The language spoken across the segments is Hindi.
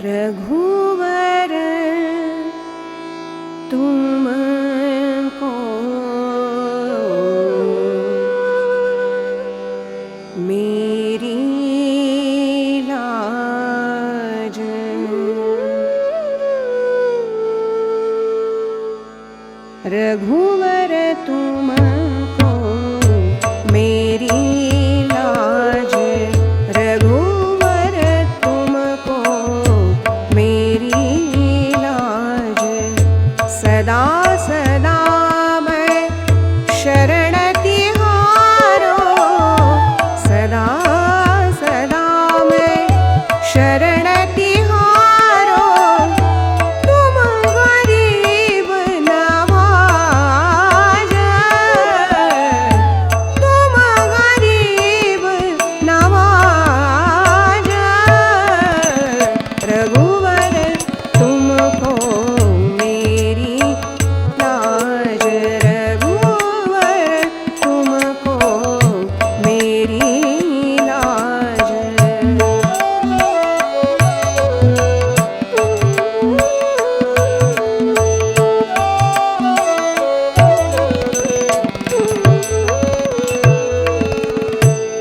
रघुवर तुमको मेरी लाज। रघुवर तुमको मेरी लाज। रघुवर तुमको मेरी लाज। सदा सदा मैं शरण तिहारो। सदा सदा मैं शरण तिहारो। तुम गरीब नवाज। तुम गरीब नवाज। रघुवर तुमको मेरी लाज। रघुवर तुमको मेरी लाज।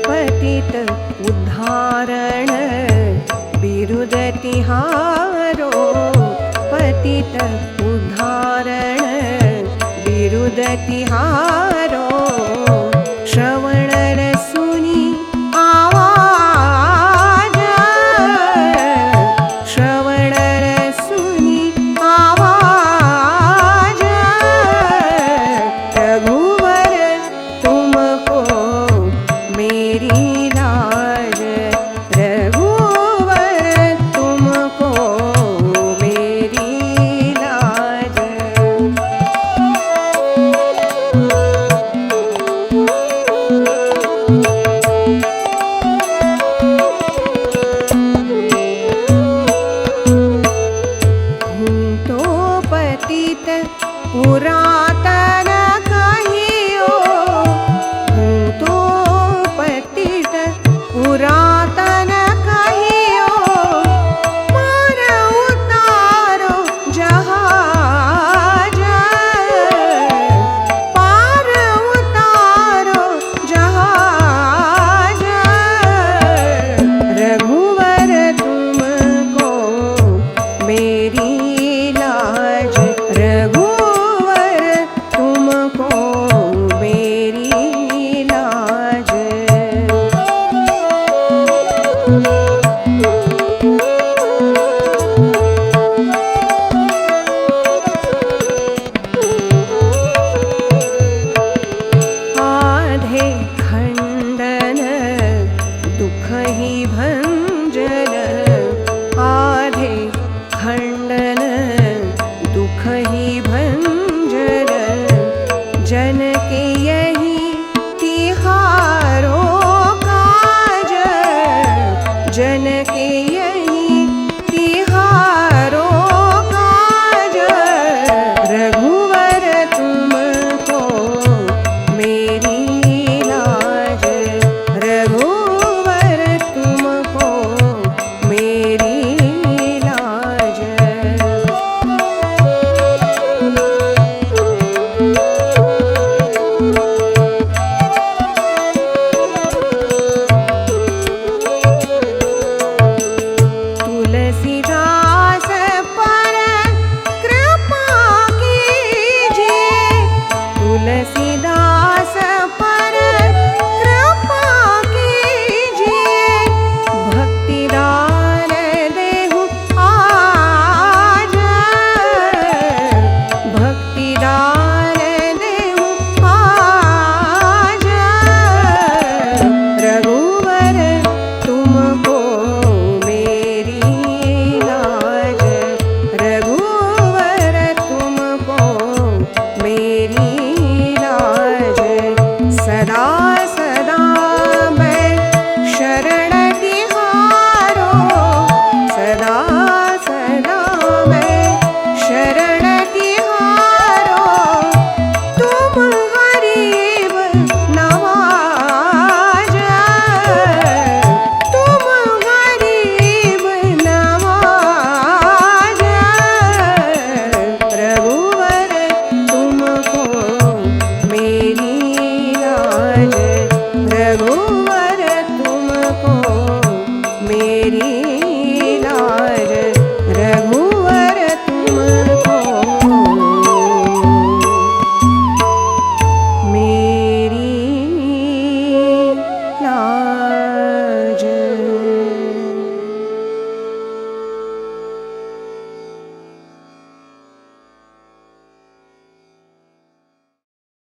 पतित उद्धारण बिरुद तिहारो। पतित उद्धारण बिरुद तिहारो। श्रवण रसुनी आवाज। श्रवण रसुनी आवाज। रघुवर तुमको मेरी लाज। रघुवर तुमको मेरी लाज। हूँ तो पतित पुरातन कहियो। हूँ तो पतित पुरातन कहियो। मार उतारो जहाज। पार उतारो जहाज। रघुवर तुमको मेरी लाज। रघुवर तुमको मेरी लाज। आधे खंड